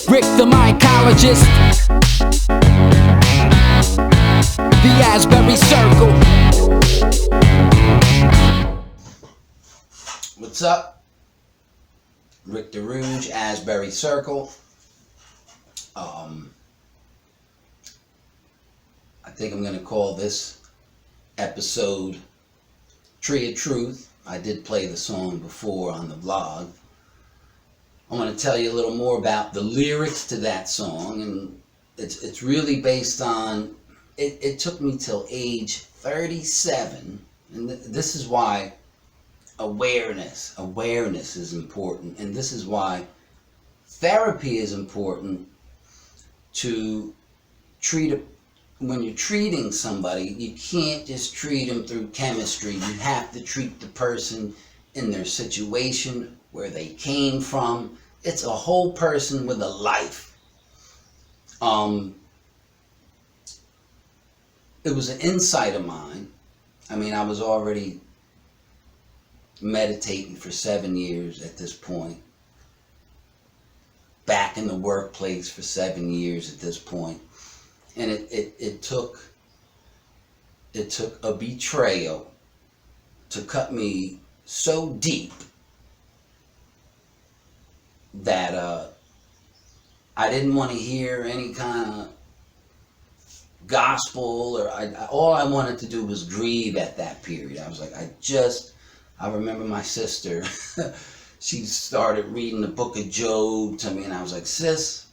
Rick the mycologist, the Asbury Circle. What's up? Rick Dahrouge, Asbury Circle. I think I'm going to call this episode Tree of Truth. I did play the song before on the vlog. I want to tell you a little more about the lyrics to that song, and it's really based on, it took me till age 37, and this is why awareness is important, and this is why therapy is important. To treat when you're treating somebody, you can't just treat them through chemistry. You have to treat the person in their situation, where they came from. It's a whole person with a life. It was an insight of mine. I mean, I was already meditating for 7 years at this point. Back in the workplace for 7 years at this point. And it took a betrayal to cut me so deep that I didn't want to hear any kind of gospel, or all I wanted to do was grieve at that period. I was like, I remember my sister, she started reading the book of Job to me, and I was like, sis,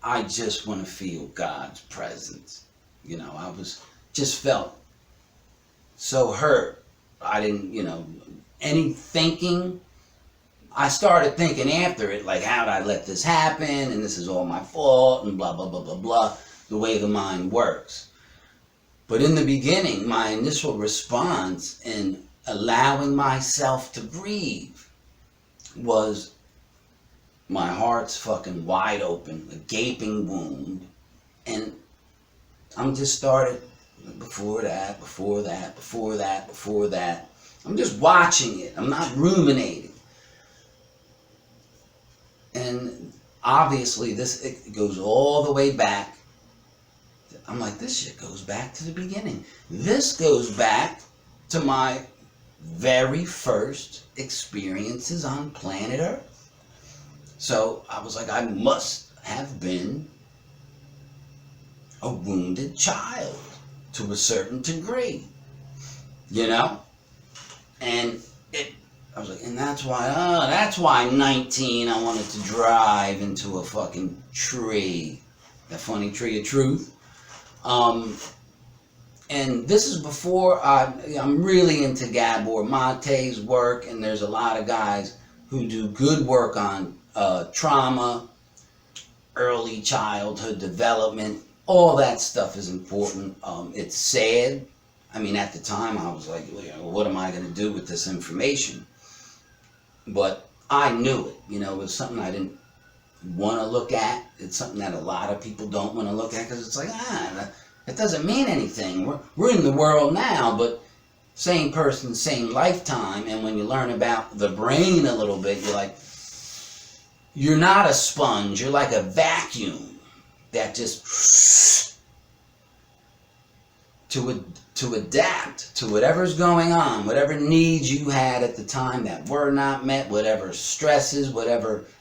I just want to feel God's presence. You know, just felt so hurt. I didn't, any thinking. I started thinking after it, like, how'd I let this happen? And this is all my fault, and blah, blah, blah, blah, blah, the way the mind works. But in the beginning, my initial response in allowing myself to breathe was, my heart's fucking wide open, a gaping wound, and I'm just started before that. I'm just watching it. I'm not ruminating. And obviously it goes all the way back. I'm like, this shit goes back to the beginning. This goes back to my very first experiences on planet Earth. So I was like, I must have been a wounded child to a certain degree, And I was like, and that's why 19, I wanted to drive into a fucking tree, that funny tree of truth. And this is before I'm really into Gabor Mate's work, and there's a lot of guys who do good work on trauma, early childhood development. All that stuff is important. It's sad. I mean, at the time, I was like, what am I going to do with this information? But I knew it. It was something I didn't want to look at. It's something that a lot of people don't want to look at, because it's like, it doesn't mean anything. We're in the world now, but same person, same lifetime. And when you learn about the brain a little bit, you're like, you're not a sponge. You're like a vacuum that just to adapt to whatever's going on, whatever needs you had at the time that were not met, whatever stresses,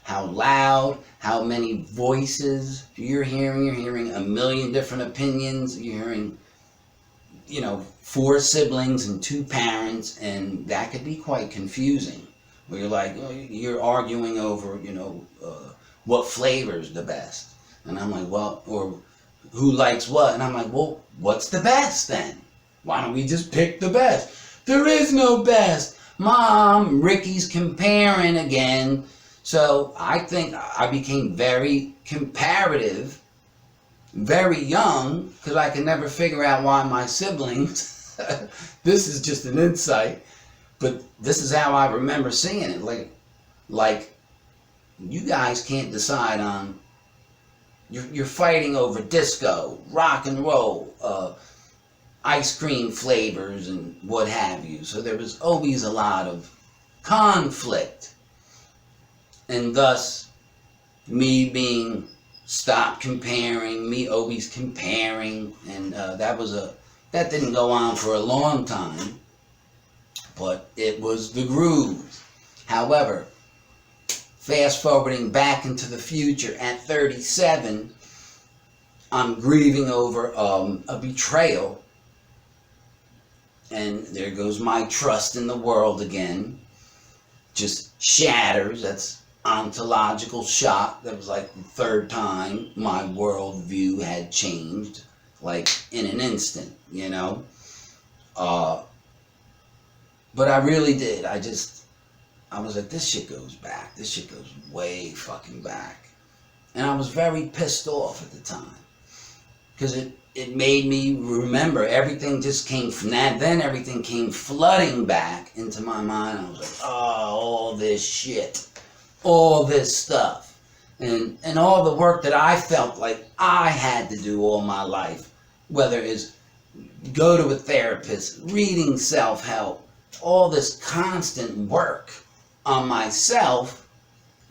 how loud, how many voices you're hearing a million different opinions, you're hearing, 4 siblings and 2 parents, and that could be quite confusing, where you're like, you're arguing over, what flavor's the best, and I'm like, well, or who likes what, and I'm like, well, what's the best then? Why don't we just pick the best? There is no best. Mom, Ricky's comparing again. So I think I became very comparative, very young, because I could never figure out why my siblings, this is just an insight, but this is how I remember seeing it. Like you guys can't decide on, you're fighting over disco, rock and roll, ice cream flavors and what have you. So there was always a lot of conflict. And thus, me being stop comparing, me always comparing, and that didn't go on for a long time, but it was the groove. However, fast forwarding back into the future at 37, I'm grieving over a betrayal, and there goes my trust in the world again. Just shatters. That's ontological shock. That was like the third time my worldview had changed, like in an instant, you know. But I really did. I was like, this shit goes back. This shit goes way fucking back. And I was very pissed off at the time. Because it made me remember everything just came from that. Then everything came flooding back into my mind. I was like, oh, all this shit. All this stuff. And all the work that I felt like I had to do all my life. Whether it's go to a therapist, reading self-help, all this constant work on myself,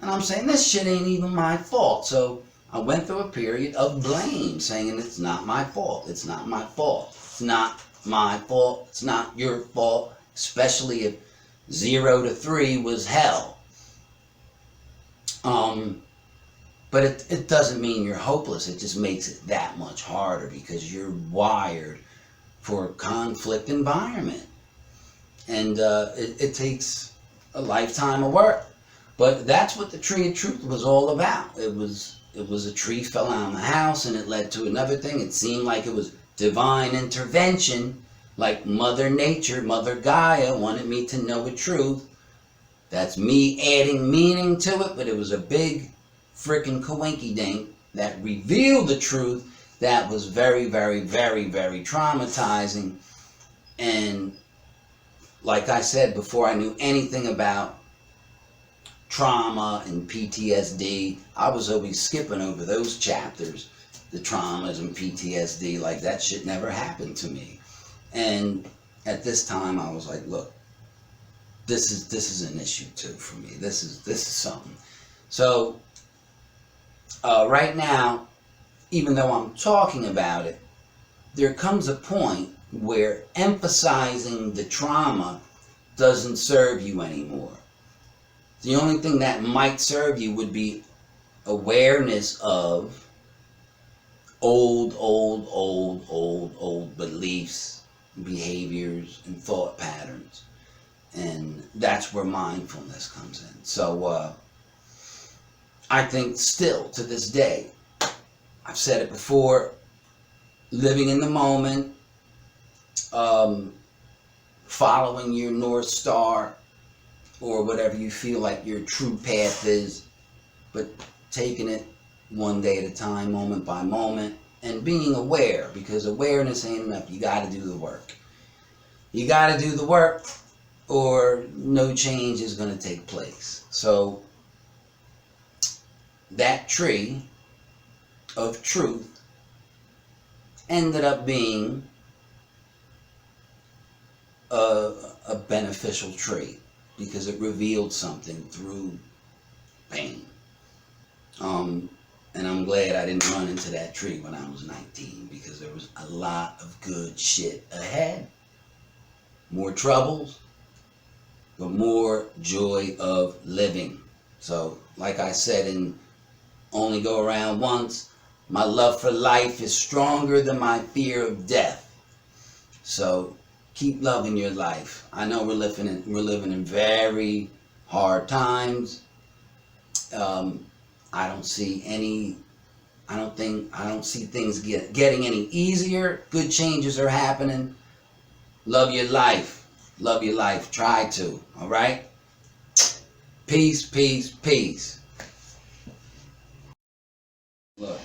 and I'm saying this shit ain't even my fault. So I went through a period of blame, saying it's not my fault, it's not my fault, it's not my fault, it's not your fault, especially if 0 to 3 was hell. But it doesn't mean you're hopeless, it just makes it that much harder because you're wired for a conflict environment. And it takes a lifetime of work. But that's what the Tree of Truth was all about. It was a tree fell out of the house and it led to another thing. It seemed like it was divine intervention, like Mother Nature, Mother Gaia wanted me to know the truth. That's me adding meaning to it, but it was a big frickin' coinky-dink that revealed the truth that was very, very, very, very traumatizing. And like I said, before I knew anything about trauma and PTSD, I was always skipping over those chapters, the traumas and PTSD, like that shit never happened to me. And at this time I was like, look, this is an issue too for me. This is something. So right now, even though I'm talking about it, there comes a point where emphasizing the trauma doesn't serve you anymore. The only thing that might serve you would be awareness of old beliefs, behaviors, and thought patterns. And that's where mindfulness comes in. So I think still to this day, I've said it before, living in the moment, following your North Star, or whatever you feel like your true path is, but taking it one day at a time, moment by moment, and being aware, because awareness ain't enough. You got to do the work. You got to do the work, or no change is going to take place. So that tree of truth ended up being a beneficial tree because it revealed something through pain. And I'm glad I didn't run into that tree when I was 19 because there was a lot of good shit ahead. More troubles, but more joy of living. So, like I said in Only Go Around Once, my love for life is stronger than my fear of death. So, keep loving your life. I know we're living in very hard times. I don't see things getting any easier. Good changes are happening. Love your life. Love your life. Try to. All right? Peace, peace, peace. Look.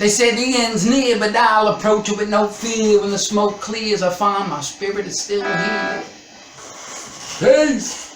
They say the end's near, but I'll approach it with no fear. When the smoke clears, I find my spirit is still here. Peace!